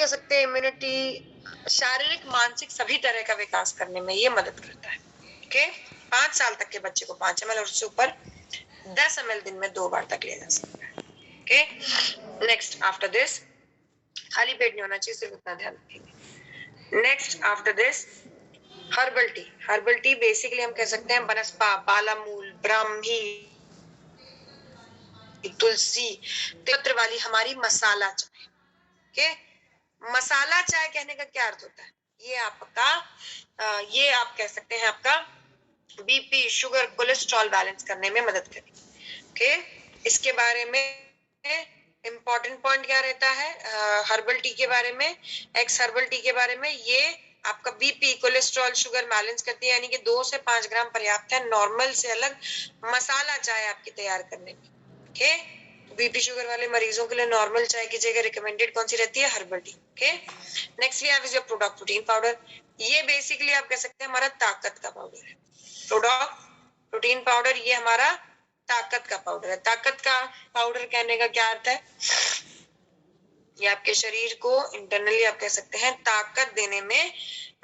कह सकते हैं इम्यूनिटी, शारीरिक मानसिक सभी तरह का विकास करने में ये मदद करता है। ओके, 5 साल तक के बच्चे को 5 ml और उससे ऊपर 10 ml दिन में 2 बार तक लिया जा सकता है। ओके, नेक्स्ट आफ्टर दिस खाली पेट नहीं होना चाहिए, सिर्फ इतना ध्यान रखेंगे। Next after this herbal tea. Herbal tea basically हम कह सकते हैं बनस्पा, बालामूल, ब्राह्मी, तुलसी, पत्र वाली हमारी मसाला चाय। ओके, मसाला चाय कहने का क्या अर्थ होता है? ये आप कह सकते हैं आपका बीपी, शुगर, कोलेस्ट्रॉल बैलेंस करने में मदद करेगी। ओके, इसके बारे में इंपॉर्टेंट पॉइंट क्या रहता है हर्बल टी के बारे में, एक्स हर्बल टी के बारे में? ये आपका बीपी, कोलेस्ट्रॉल, शुगर बैलेंस करती है, यानी कि 2 से 5 ग्राम पर्याप्त है नॉर्मल से अलग मसाला चाय आपकी तैयार करने में। ओके, बीपी शुगर वाले मरीजों के लिए नॉर्मल चाय की जगह रिकमेंडेड कौन सी रहती है? Herbal tea. Okay, next we have is your product protein powder. ये बेसिकली आप कह सकते हैं हमारा ताकत का पाउडर है। प्रोडक्ट प्रोटीन पाउडर ये हमारा ताकत का पाउडर है। ताकत का पाउडर कहने का क्या अर्थ है? ये आपके शरीर को इंटरनली आप कह सकते हैं ताकत देने में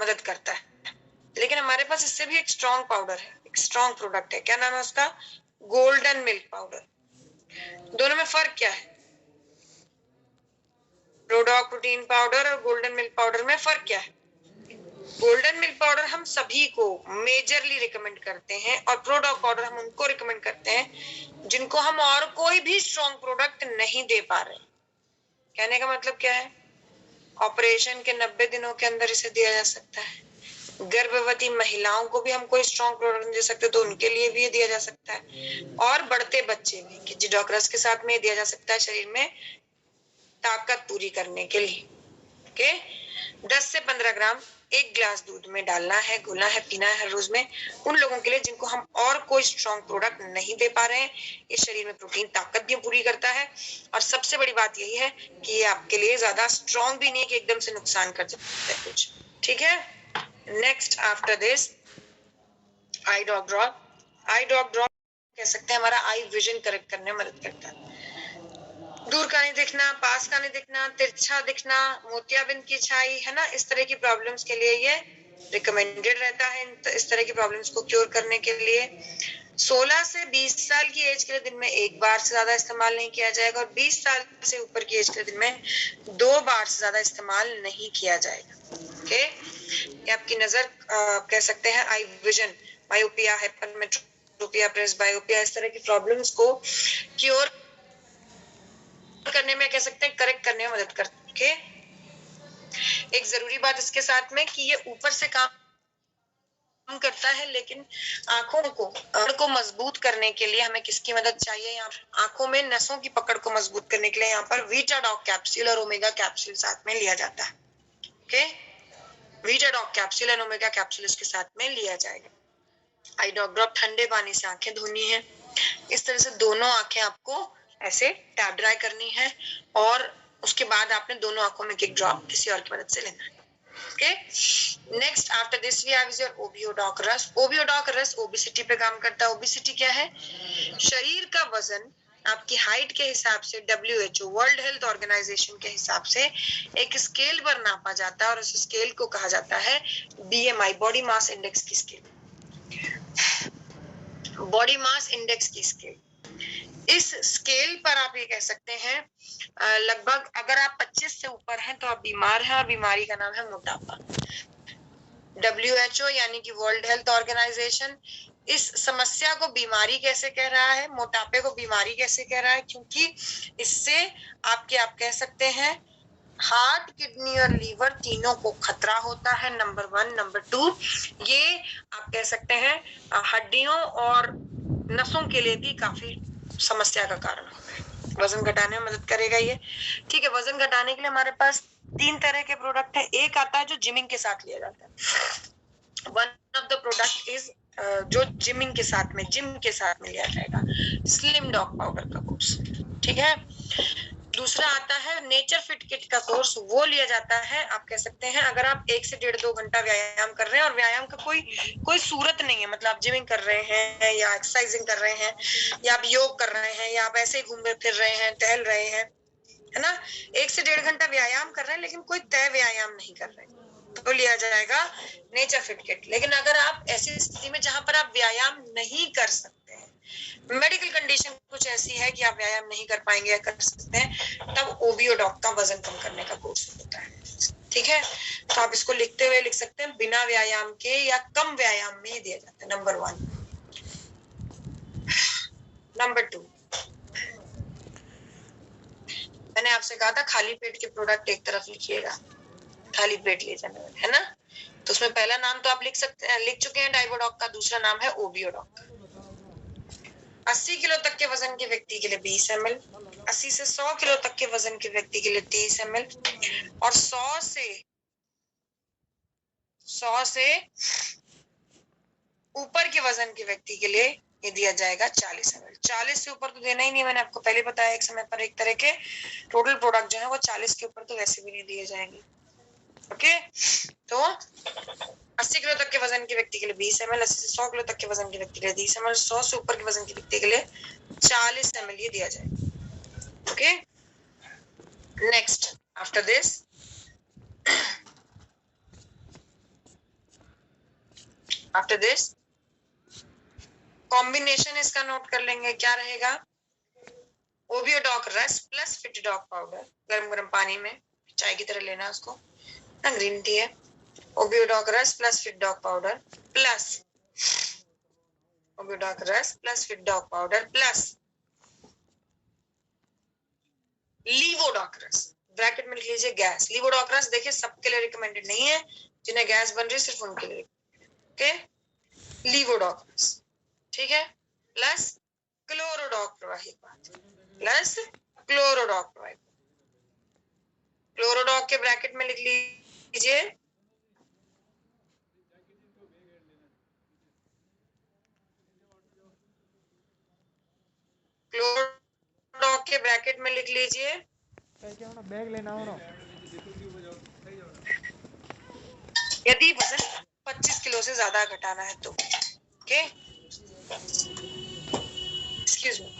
मदद करता है। लेकिन हमारे पास इससे भी एक स्ट्रॉन्ग पाउडर है, एक स्ट्रॉन्ग प्रोडक्ट है। क्या नाम है उसका? Golden milk powder. दोनों में फर्क क्या है? प्रोडक्ट प्रोटीन पाउडर और गोल्डन मिल्क पाउडर में फर्क क्या है? गोल्डन मिल्क पाउडर हम सभी को मेजरली रिकमेंड करते हैं और प्रोडक्ट पाउडर हम उनको रिकमेंड करते हैं जिनको हम और कोई भी स्ट्रॉन्ग प्रोडक्ट नहीं दे पा रहे। कहने का मतलब क्या है? ऑपरेशन के 90 दिनों के अंदर इसे दिया जा सकता है। गर्भवती महिलाओं को भी हम कोई स्ट्रॉन्ग प्रोडक्ट नहीं दे सकते तो उनके लिए भी ये दिया जा सकता है, और बढ़ते बच्चे में कि डॉक्टर्स के साथ में दिया जा सकता है शरीर में ताकत पूरी करने के लिए। ओके, 10 से 15 ग्राम 1 ग्लास दूध में डालना है, घुलना है, पीना है हर रोज में। उन लोगों के लिए जिनको हम और कोई स्ट्रॉन्ग प्रोडक्ट नहीं दे पा रहे हैं। ये शरीर में प्रोटीन ताकत भी पूरी करता है, और सबसे बड़ी बात यही है कि ये आपके लिए ज्यादा स्ट्रॉन्ग भी नहीं है कि एकदम से नुकसान कर सकता है कुछ। ठीक है, next after this I drop drop. I drop drop कह सकते हैं हमारा आई विजन करेक्ट करने में मदद करता है। दूर का नहीं दिखना, पास का नहीं दिखना, तिरछा दिखना, मोतियाबिंद की छाई, है ना, इस तरह की प्रॉब्लम्स के लिए ये रिकमेंडेड रहता है। इस तरह की प्रॉब्लम्स को क्योर करने के लिए 16 से 20 साल की एज के लिए दिन में 1 बार से ज्यादा इस्तेमाल नहीं किया जाएगा, और 20 साल से ऊपर की एज के लिए दिन में 2 बार से ज्यादा इस्तेमाल नहीं किया जाएगा। ओके, ये आपकी नजर कह सकते हैं eye vision, myopia, hypermetropia, presbyopia, इस तरह की प्रॉब्लम्स को क्योर करने में कह सकते हैं करेक्ट करने में मदद करके। एक जरूरी बात इसके साथ में कि ये ऊपर से काम करता है, लेकिन आंखों को मजबूत करने के लिए हमें किसकी मदद चाहिए? यहाँ आंखों में नसों की पकड़ को मजबूत करने के लिए यहाँ पर वीटाडॉक कैप्सूल और ओमेगा कैप्सूल साथ में लिया जाता है। ओके, वीटाडॉक कैप्सूल और ओमेगा कैप्सूल इसके साथ में लिया जाएगा। आई ड्रॉप ड्रॉप ठंडे पानी से आंखें धोनी है। इस तरह से दोनों आंखें आपको ऐसे टैप ड्राई करनी है, और उसके बाद आपने दोनों आंखों में एक ड्रॉप किसी और की मदद से लेना है। Okay, next after this we have your ओबियोडॉक रस। ओबियोडॉक रस ओबेसिटी पे काम करता है। ओबेसिटी क्या है? शरीर का वजन आपकी हाइट के हिसाब से WHO वर्ल्ड हेल्थ ऑर्गेनाइजेशन के हिसाब से एक स्केल पर नापा जाता है, और उस स्केल को कहा जाता है BMI, बॉडी मास इंडेक्स की स्केल। बॉडी मास इंडेक्स की स्केल। इस स्केल पर आप ये कह सकते हैं लगभग अगर आप 25 से ऊपर हैं तो आप बीमार हैं, और बीमारी का नाम है मोटापा। WHO यानी कि वर्ल्ड हेल्थ ऑर्गेनाइजेशन इस समस्या को बीमारी कैसे कह रहा है, मोटापे को बीमारी कैसे कह रहा है? क्योंकि इससे आप कह सकते हैं हार्ट, किडनी और लीवर तीनों को खतरा होता है, नंबर 1। नंबर 2, ये आप कह सकते हैं हड्डियों और नसों के लिए भी काफी समस्या का कारण होता है। वजन घटाने में मदद करेगा ये। ठीक है, वजन घटाने के लिए हमारे पास 3 तरह के प्रोडक्ट है। एक आता है जो जिमिंग के साथ लिया जाता है। One of the product is जो जिम के साथ में लिया जाएगा, स्लिम डॉग पाउडर का कोर्स। ठीक है, दूसरा आता है नेचर फिट किट का कोर्स, वो लिया जाता है आप कह सकते हैं अगर आप 1 से 1.5-2 घंटा व्यायाम कर रहे हैं, और व्यायाम का कोई सूरत नहीं है, मतलब आप जिमिंग कर रहे हैं या एक्सरसाइजिंग कर रहे हैं या आप योग कर रहे हैं या आप ऐसे ही घूम फिर रहे हैं, टहल रहे हैं, है ना, 1 से 1.5 घंटा व्यायाम कर रहे हैं लेकिन कोई तय व्यायाम नहीं कर रहे हैं, तो लिया जाएगा नेचर फिट किट। लेकिन अगर आप ऐसी स्थिति में जहां पर आप व्यायाम नहीं कर सकते हैं, मेडिकल कंडीशन कुछ ऐसी है कि आप व्यायाम नहीं कर पाएंगे या कर सकते हैं, तब ओबियो डॉग का वजन कम करने का कोर्स होता है। ठीक है, तो आप इसको लिखते हुए लिख सकते हैं, बिना व्यायाम के या कम व्यायाम में दिया जाता है, नंबर 1। नंबर 2, मैंने आपसे कहा था खाली पेट के प्रोडक्ट एक तरफ लिखिएगा, खाली पेट ले जाने वाले, है ना। तो उसमें पहला नाम तो आप लिख सकते हैं, लिख चुके हैं डाइवोडॉक का, दूसरा नाम है ओबियोडॉक। 80 किलो तक के वजन के व्यक्ति के लिए 20 ml, 80 से 100 किलो तक के वजन के व्यक्ति के लिए 30 ml, और 100 से ऊपर के वजन के व्यक्ति के लिए ये दिया जाएगा 40 ml। 40 से ऊपर तो देना ही नहीं, मैंने आपको पहले बताया एक समय पर, एक तरह के टोटल प्रोडक्ट जो है वो 40 के ऊपर तो वैसे भी नहीं दिए जाएंगे। ओके, तो 80 किलो तक के वजन के व्यक्ति के लिए 20 ml, 80 से 100 किलो तक के वजन के व्यक्ति के लिए 30 ml, 100 से ऊपर के वजन के व्यक्ति के लिए 40 ml ये दिया जाएगा। Okay, next after this combination इसका नोट कर लेंगे, क्या रहेगा, ओबियोडॉक रस प्लस फिटडॉक पाउडर, गरम गरम पानी में चाय की तरह लेना उसको ना, ग्रीन टी है, ओबियोडॉक रस प्लस फिटडॉक पाउडर प्लस ओबियोडॉक रस प्लस फिटडॉक पाउडर प्लस लीवोडॉक रस, ब्रैकेट में लिख लीजिए गैस। लीवोडॉक रस देखिए सबके लिए रिकमेंडेड नहीं है, जिन्हें गैस बन रही है सिर्फ उनके लिए। ओके, लीवोडॉक रस, ठीक है, प्लस क्लोरोडॉक प्रवाहित प्लस क्लोरोडॉक प्रवाहित, क्लोरोडॉक के ब्रैकेट में लिख लीजिए क्लोरोडॉक के ब्रैकेट में लिख लीजिए बैग लेना हो ना, यदि वजन 25 किलो से ज्यादा घटाना है तो। ओके, एक्सक्यूज मी,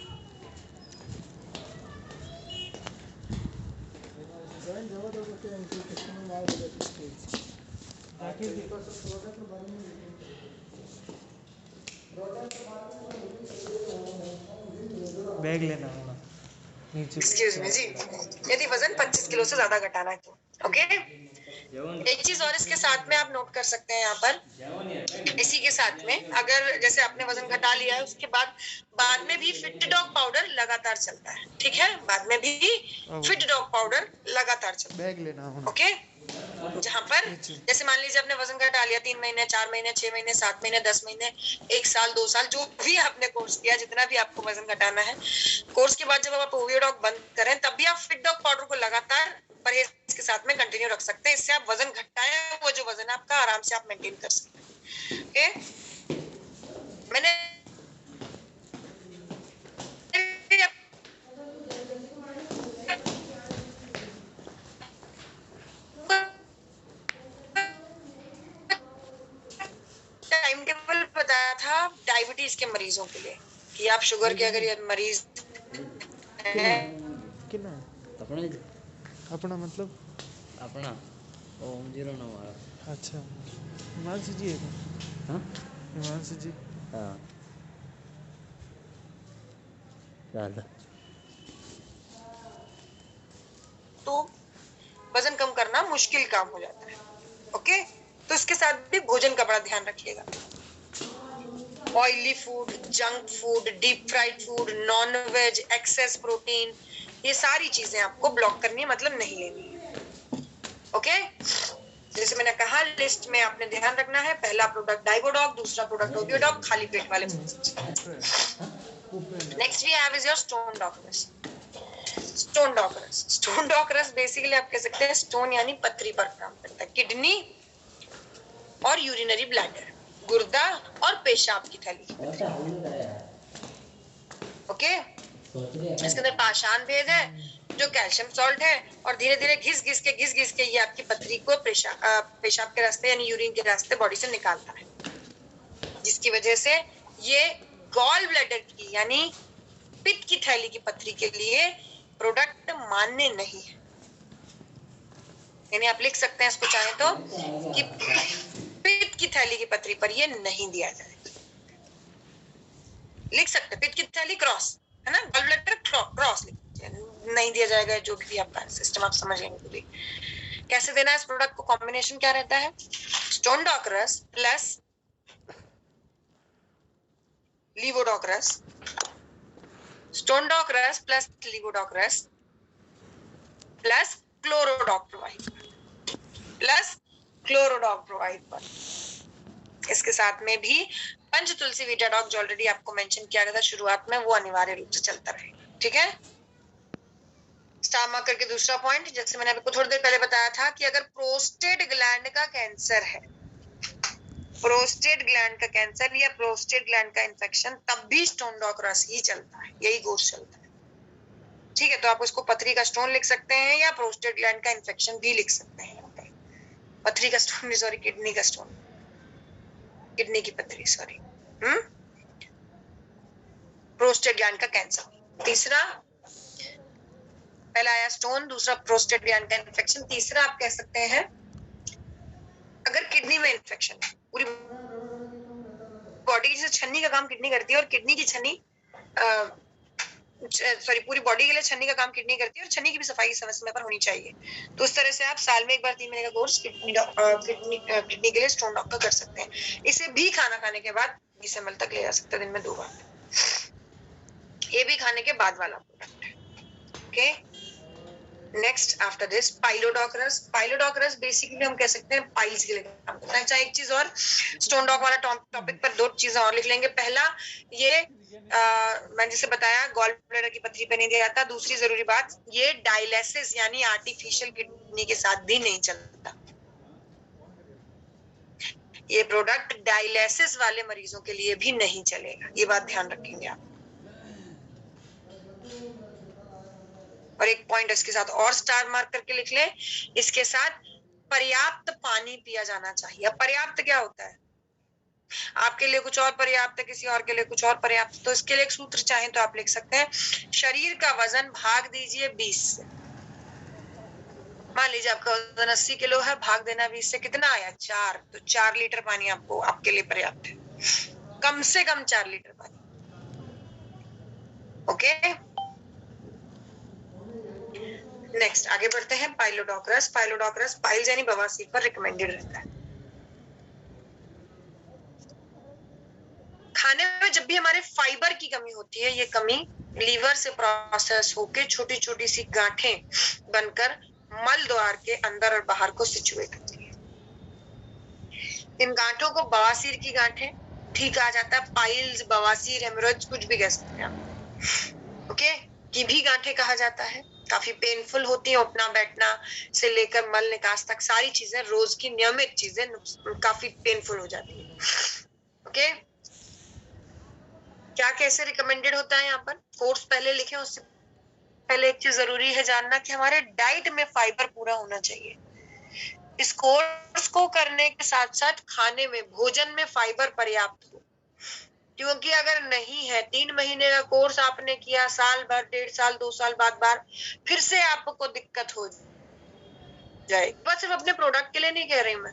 बैग लेना हो ना नीचे। एक्सक्यूज मी जी, यदि वजन 25 किलो से ज्यादा घटाना है तो। ओके, एक चीज और इसके साथ में आप नोट कर सकते हैं यहाँ पर, इसी के साथ में अगर जैसे आपने वजन घटा लिया है उसके बाद में भी फिट डॉग पाउडर लगातार चलता है, ठीक है, बाद में भी फिट डॉग पाउडर लगातार चलता है, बैग लेना हो ना। ओके, जहां पर जैसे मान लीजिए आपने वजन घटा लिया 3 महीने, 4 महीने, 6 महीने, 7 महीने, 10 महीने, 1 साल, 2 साल, जो भी आपने कोर्स किया, जितना भी आपको वजन घटाना है, कोर्स के बाद जब आप ओवियोडॉक बंद करें तब भी आप फिट डॉग पाउडर को लगातार परहेज के साथ में कंटिन्यू रख सकते हैं। इससे आप वजन घटाएं, वो जो वजन है आपका आराम से आप मेंटेन कर सकते हैं। ओके, मैंने टाइम टेबल बताया था डायबिटीज के मरीजों के लिए कि आप शुगर के अगर ये मरीज कितना अपना अपना मतलब अपना ओम 09 वाला। अच्छा, हिमांशु जी है क्या? हाँ हिमांशु जी, हाँ, ज़्यादा तो वजन कम करना मुश्किल काम हो जाता है। ओके, तो इसके साथ भी भोजन का बड़ा ध्यान रखिएगा। Oily food, junk food, deep fried food, non veg, excess protein, ये सारी चीजें आपको ब्लॉक करनी है, मतलब नहीं लेनी है। ओके, जैसे मैंने कहा लिस्ट में आपने ध्यान रखना है, पहला प्रोडक्ट डाइवोडॉक, दूसरा प्रोडक्ट ओबियोडॉक, खाली पेट वाले। Next we have is your stone dock रस। स्टोन डॉक रस, स्टोन डॉक रस बेसिकली आप कह सकते हैं स्टोन यानी पथरी पर काम करता है। किडनी और यूरिनरी ब्लैडर, गुर्दा और पेशाब की थैली। ओके, इसके अंदर पाषाण भेद है जो कैल्शियम सॉल्ट है, और धीरे धीरे घिस घिस के ये आपकी पथरी को पेशाब के रास्ते यानी यूरिन के रास्ते बॉडी से निकालता है, जिसकी वजह से ये गॉल ब्लैडर की यानी पित्त की थैली की पथरी के लिए प्रोडक्ट मान्य नहीं है। यानी आप लिख सकते हैं इसको चाहे तो कि पित्त की थैली की पथरी पर ये नहीं दिया जाए, लिख सकते हैं पित्त की थैली क्रॉस, है ना, गॉल ब्लैडर क्रॉस नहीं दिया जाएगा, जो भी आपका सिस्टम आप समझ लेंगे। कैसे देना है इस प्रोडक्ट को? कॉम्बिनेशन क्या रहता है? स्टोनडॉकरस प्लस लीवोडॉकरस, स्टोनडॉकरस प्लस लीवोडॉकरस प्लस क्लोरोडॉक प्रोवाइड। इसके साथ में भी पंचतुलसी वीटाडॉक जो ऑलरेडी आपको मेंशन किया गया था शुरुआत में, वो अनिवार्य रूप से चलता रहेगा। ठीक है, स्टार मार्क करके दूसरा पॉइंट, जैसे मैंने आपको थोड़ी देर पहले बताया था कि अगर प्रोस्टेट ग्लैंड का कैंसर है, प्रोस्टेट ग्लैंड का कैंसर या प्रोस्टेट ग्लैंड का इन्फेक्शन, तब भी स्टोनडॉकरस ही चलता है, यही कोर्स चलता है। ठीक है, तो आप उसको पथरी का स्टोन लिख सकते हैं या प्रोस्टेट ग्लैंड का इन्फेक्शन भी लिख सकते हैं। पथरी का स्टोन, सॉरी किडनी का स्टोन, किडनी की पथरी, सॉरी, प्रोस्टेट ग्लैंड का कैंसर। तीसरा, पहला आया स्टोन, दूसरा प्रोस्टेट ग्लैंड का इन्फेक्शन, तीसरा आप कह सकते हैं अगर किडनी में इन्फेक्शन है। पूरी बॉडी की छन्नी का काम किडनी करती है, और किडनी की छन्नी सॉरी पूरी बॉडी के लिए छन्नी का काम किडनी करती है, और छन्नी की भी सफाई समय समय पर होनी चाहिए। तो उस तरह से आप साल में एक बार 3 महीने का कोर्स किडनी के लिए स्टोन डॉक्टर कर सकते हैं। इसे भी खाना खाने के बाद 20 ml तक ले जा सकते हैं, दिन में 2 बार। ये भी खाने के बाद वाला प्रोडक्ट है। ओके, नेक्स्ट आफ्टर दिस पाइलोडोकरस। पाइलोडोकरस बेसिकली हम कह सकते हैं पाइल्स के लिए काम करता है। अच्छा, एक चीज और, स्टोन डॉक वाला टॉपिक पर 2 चीजें और लिख लेंगे। पहला, ये मैंने जैसे बताया गॉल ब्लैडर की पथरी पे नहीं दिया जाता। दूसरी जरूरी बात, ये डायलिसिस यानी आर्टिफिशियल किडनी के साथ भी नहीं चलता। ये प्रोडक्ट डायलिसिस वाले मरीजों के लिए भी नहीं चलेगा, ये बात ध्यान रखेंगे आप। और एक पॉइंट इसके साथ और स्टार मार्क करके लिख ले, इसके साथ पर्याप्त पानी पिया जाना चाहिए। पर्याप्त क्या होता है? आपके लिए कुछ और पर्याप्त है, किसी और के लिए कुछ और पर्याप्त। तो इसके लिए एक सूत्र चाहे तो आप लिख सकते हैं, शरीर का वजन भाग दीजिए 20 से। मान लीजिए आपका वजन 80 किलो है, भाग देना 20 से, कितना आया? 4। तो 4 लीटर पानी आपको आपके लिए पर्याप्त है, कम से कम 4 लीटर पानी। ओके, नेक्स्ट आगे बढ़ते हैं। पाइलोडोकरस। पाइलोडोकरस पाइल्स यानी बवासीर पर रिकमेंडेड रहता है। खाने में जब भी हमारे फाइबर की कमी होती है, ये कमी लीवर से प्रोसेस होके छोटी छोटी सी गांठें बनकर मल द्वार के अंदर और बाहर को सिचुएट होती है। इन गांठों को बवासीर की गांठें ठीक कहा जाता है। पाइल्स, बवासीर, हेमोरेज, कुछ भी कह सकते हैं आप। ओके, की भी गांठें कहा जाता है। काफी पेनफुल होती है, उठना बैठना से लेकर मल निकास तक सारी चीजें, रोज की नियमित चीजें काफी पेनफुल हो जाती है। ओके, क्या कैसे रिकमेंडेड होता है यहाँ पर? कोर्स पहले लिखे, उससे पहले एक चीज जरूरी है जानना कि हमारे डाइट में फाइबर पूरा होना चाहिए। इस कोर्स को करने के साथ साथ खाने में, भोजन में फाइबर पर्याप्त हो, क्योंकि अगर नहीं है, 3 महीने का कोर्स आपने किया, साल भर, 1.5 साल, 2 साल बाद बार फिर से आपको दिक्कत हो जाए। बस सिर्फ अपने प्रोडक्ट के लिए नहीं कह रही मैं,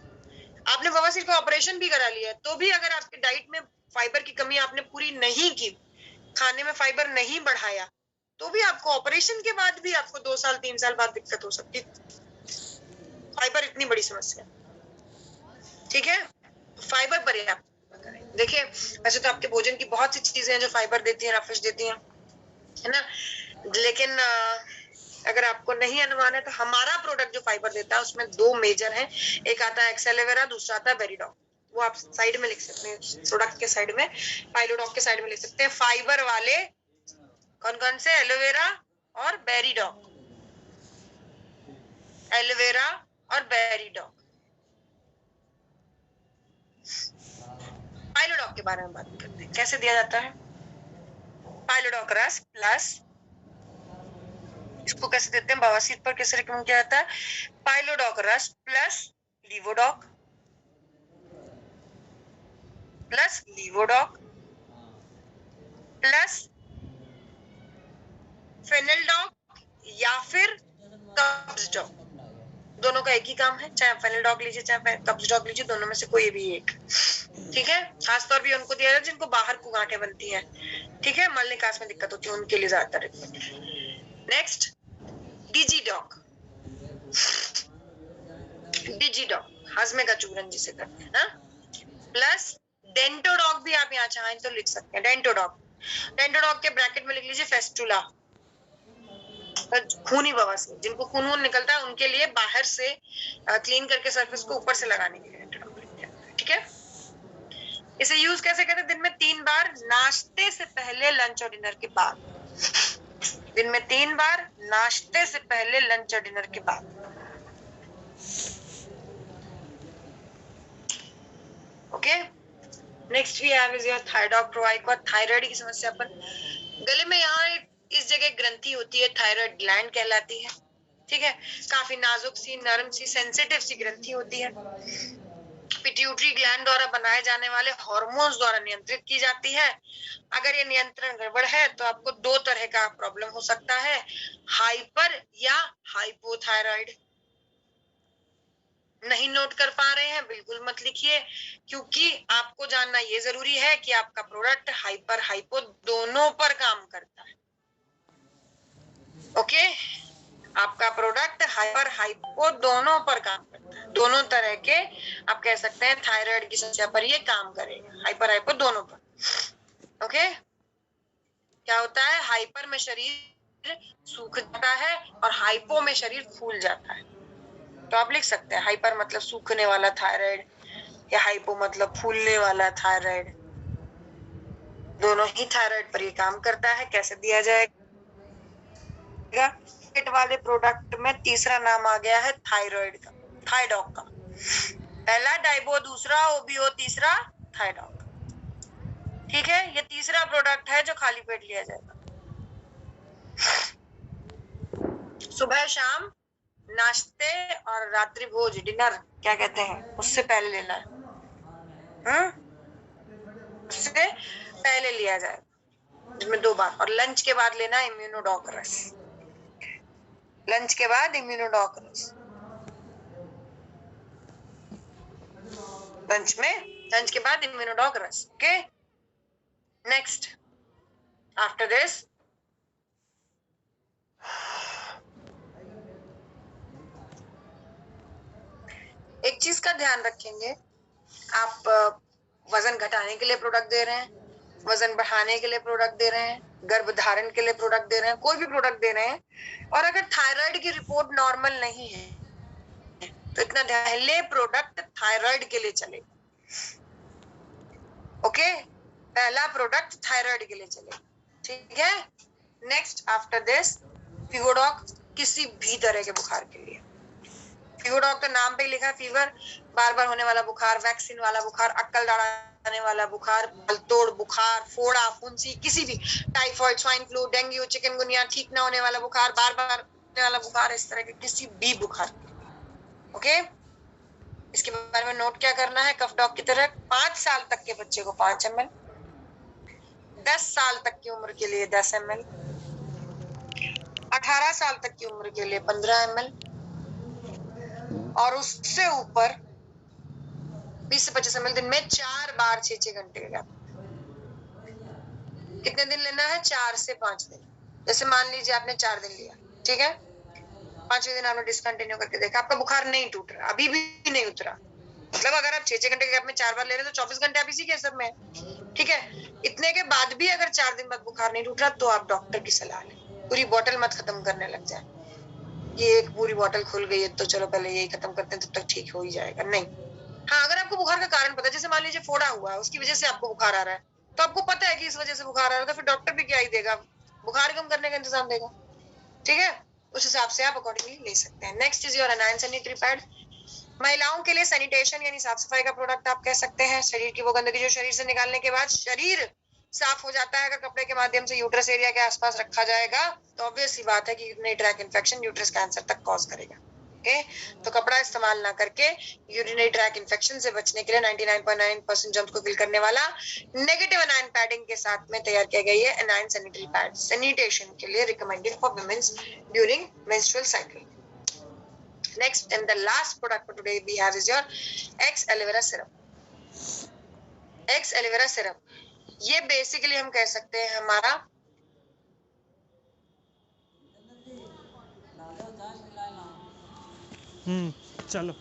आपने बवासीर का ऑपरेशन भी करा लिया तो भी अगर आपके डाइट में फाइबर की कमी आपने पूरी नहीं की, खाने में फाइबर नहीं बढ़ाया, तो भी आपको ऑपरेशन के बाद भी आपको 2 साल 3 साल बाद दिक्कत हो सकती है। फाइबर इतनी बड़ी समस्या, ठीक है, फाइबर पर्याप्त करें। देखिए, वैसे तो आपके भोजन की बहुत सी चीजें हैं जो फाइबर देती हैं, रफिश देती हैं, है ना, लेकिन अगर आपको नहीं अनुमान है तो हमारा प्रोडक्ट जो फाइबर देता है उसमें 2 मेजर हैं। एक आता है एक्स एलोवेरा, दूसरा आता है बेरीडॉक। वो आप साइड में लिख सकते हैं, प्रोडक्ट के साइड में, पाइलोडॉक के साइड में लिख सकते हैं। फाइबर वाले कौन कौन से? एलोवेरा और बेरीडॉक, एलोवेरा और बेरीडॉक। पाइलोडॉक के बारे में बात करते हैं, कैसे दिया जाता है पाइलोडॉकरस प्लस, इसको कैसे देते हैं, बवासीर पर कैसे रिकमेंड किया जाता है? पाइलोडोकरस प्लस लीवोडॉक प्लस लीवोडॉक प्लस फेनेलडॉक या फिर कब्ज डॉग, दोनों का एक ही काम है, चाहे फेनल डॉग लीजिए चाहे कब्ज डॉग लीजिए, दोनों में से कोई भी एक, ठीक है। खासतौर भी उनको दिया जाता है जिनको बाहर को गांठें बनती हैं, ठीक है, मल निकास में दिक्कत होती है, उनके लिए ज्यादातर। नेक्स्ट डिजी डॉग, डिजी डॉग हजमे का चूरन जिसे कहते हैं ना, प्लस डेंटो डॉग भी आप यहाँ चाहें तो लिख सकते हैं। डेंटो डॉग, डेंटो डॉग के ब्रैकेट में लिख लीजिए फेस्टुला, खूनी बवासीर, जिनको खून वून निकलता है उनके लिए बाहर से क्लीन करके सरफेस को ऊपर से लगाने के लिए, ठीक है। इसे यूज कैसे करते हैं? दिन में 3 बार, नाश्ते से पहले, लंच और डिनर के बाद। दिन में 3 बार, नाश्ते से पहले, लंच और डिनर के बाद। Okay, next we have is your thyroid provide, thyroid की समस्या पर गले में यहाँ इस जगह ग्रंथि होती है, थायराइड ग्लैंड कहलाती है, ठीक है। काफी नाजुक सी, नरम सी, सेंसिटिव सी ग्रंथि होती है। पिट्यूटरी ग्लैंड द्वारा बनाए जाने वाले हार्मोन्स द्वारा नियंत्रित की जाती है। अगर ये नियंत्रण गड़बड़ है तो आपको 2 तरह का प्रॉब्लम हो सकता है, हाइपर या हाइपोथायराइड। नहीं नोट कर पा रहे हैं, बिल्कुल मत लिखिए, क्योंकि आपको जानना ये जरूरी है कि आपका प्रोडक्ट हाइपर हाइपो दोनों पर काम करता है। ओके, आपका प्रोडक्ट हाइपर हाइपो दोनों पर काम करता है, दोनों तरह के आप कह सकते हैं थायराइड की समस्या पर ये काम करेगा, हाइपर हाइपो दोनों पर। ओके, क्या होता है? हाइपर में शरीर सूख जाता है और हाइपो में शरीर फूल जाता है। तो आप लिख सकते हैं हाइपर मतलब सूखने वाला थायराइड या हाइपो मतलब फूलने वाला थायराइड, दोनों ही थायराइड पर ये काम करता है। कैसे दिया जाएगा? पेट वाले प्रोडक्ट में तीसरा नाम आ गया है थायराइड का, थायडॉक का। पहला डाइबो, दूसरा ओबीओ, तीसरा थायडॉक, ठीक है। ये तीसरा प्रोडक्ट है जो खाली पेट लिया जाएगा। सुबह शाम नाश्ते और रात्रि भोज, डिनर क्या कहते हैं, उससे पहले लेना है, उससे पहले लिया जाएगा, जिसमें 2 बार, और लंच के बाद लेना है इम्यूनोडॉक रस, लंच के बाद इम्यूनोडॉक रस, लंच के बाद इम्यूनोडॉक रस। ओके, नेक्स्ट आफ्टर दिस एक चीज का ध्यान रखेंगे, आप वजन घटाने के लिए प्रोडक्ट दे रहे हैं, वजन बढ़ाने के लिए प्रोडक्ट दे रहे हैं, गर्भ धारण के लिए प्रोडक्ट दे रहे हैं, कोई भी प्रोडक्ट दे रहे हैं, और अगर थायराइड की रिपोर्ट नॉर्मल नहीं है तो इतना पहले प्रोडक्ट थायराइड के लिए चलेगा। ओके, पहला प्रोडक्ट थायराइड के लिए चलेगा, ठीक है। नेक्स्ट आफ्टर दिस फीवरडॉक, किसी भी तरह के बुखार के लिए। फीवरडॉक तो नाम पे लिखा है, फीवर, बार बार होने वाला बुखार, वैक्सीन वाला बुखार, अक्कल दौड़ाने वाला बुखार, बलतोड़ बुखार, फोड़ा, फुंसी, किसी भी, typhoid, swine flu, dengue, chikungunya, ठीक ना होने वाला बुखार, बार बार होने वाला बुखार, इस तरह के किसी भी बुखार। ओके, इसके बारे में नोट क्या करना है? कफ डॉग की तरह 5 साल तक के बच्चे को 5 ml, 10 साल तक की उम्र के लिए 10 ml, 18 साल तक की उम्र के लिए 15 ml, और उससे ऊपर 20 से 25 ml दिन में 4 बार 6-6 घंटे के गैप। कितने दिन लेना है? 4 से 5 दिन। जैसे मान लीजिए आपने 4 दिन लिया, ठीक है, 5वें दिन आपने डिसकंटिन्यू करके देखा, आपका बुखार नहीं टूट रहा, अभी भी नहीं उतरा, मतलब अगर आप 6-6 घंटे के गैप में 4 बार ले रहे हैं तो 24 घंटे आप इसी के असर में, ठीक है। इतने के बाद भी अगर 4 दिन बाद बुखार नहीं टूट रहा तो आप डॉक्टर की सलाह लें। पूरी बोतल मत खत्म करने लग जाए, ये एक पूरी बोतल खुल गई है तो चलो पहले यही खत्म करते हैं, तब तक ठीक हो ही जाएगा, नहीं। हाँ, अगर आपको बुखार का कारण पता है, जैसे मान लीजिए फोड़ा हुआ है, उसकी वजह से आपको बुखार आ रहा है, तो आपको पता है कि इस वजह से बुखार आ रहा है, तो फिर डॉक्टर भी क्या ही देगा, बुखार कम करने का इंतजाम देगा, ठीक है। उस हिसाब से आप अकॉर्डिंगली ले सकते हैं। Next is your अनायन sanitary pad, महिलाओं के लिए सैनिटेशन यानी साफ सफाई का प्रोडक्ट आप कह सकते हैं। शरीर की वो गंदगी जो शरीर से निकालने के बाद शरीर साफ हो जाता है, अगर कपड़े के माध्यम से यूट्रस एरिया के आसपास रखा जाएगा तो ऑब्वियस सी बात है कि urinary track infection uterus cancer तक कॉज करेगा। ओके, तो कपड़ा इस्तेमाल ना करके यूरिनरी ट्रैक इन्फेक्शन से बचने के लिए 99.9% जर्म्स को किल करने वाला नेगेटिव एनायन पैडिंग के साथ में तैयार किया गया है एनायन सैनिटरी पैड सैनिटेशन के लिए recommended for womens during menstrual cycle. Next and the last product for today we have is your x aloe vera syrup. X aloe vera syrup ये बेसिकली हम कह सकते हैं हमारा चलो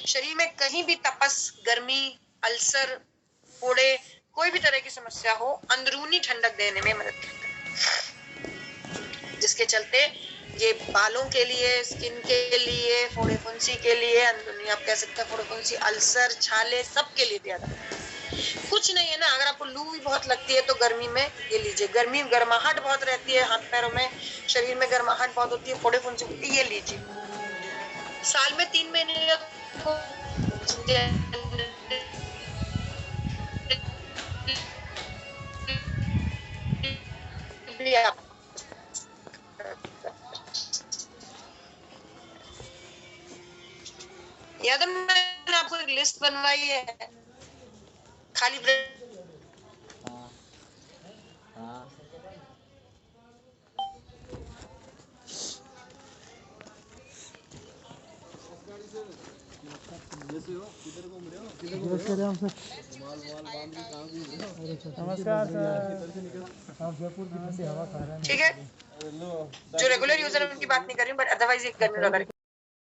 शरीर में कहीं भी तपस, गर्मी, अल्सर, फोड़े, कोई भी तरह की समस्या हो, अंदरूनी ठंडक देने में मदद करता है, जिसके चलते ये बालों के लिए, स्किन के लिए, फोड़े फुंसी के लिए, अंदरूनी आप कह सकते हैं फोड़े फुंसी, अल्सर, छाले, सबके लिए दिया जाता है। कुछ नहीं है ना, अगर आपको लू भी बहुत लगती है तो गर्मी में ये लीजिए, गर्मी गर्माहट बहुत रहती है, हाथ पैरों में, शरीर में गर्माहट बहुत होती है, फोड़े फुंसी होती है, ये लीजिए। साल में 3 महीने याद है मैंने आपको एक लिस्ट बनवाई है खाली हाँ हाँ नमस्कार सर, आप जयपुर की ठंडी हवा खा रहे हैं। ठीक है, जो रेगुलर यूजर है उनकी बात नहीं कर रही हूँ, बट अदरवाइज ये गर्मी लगा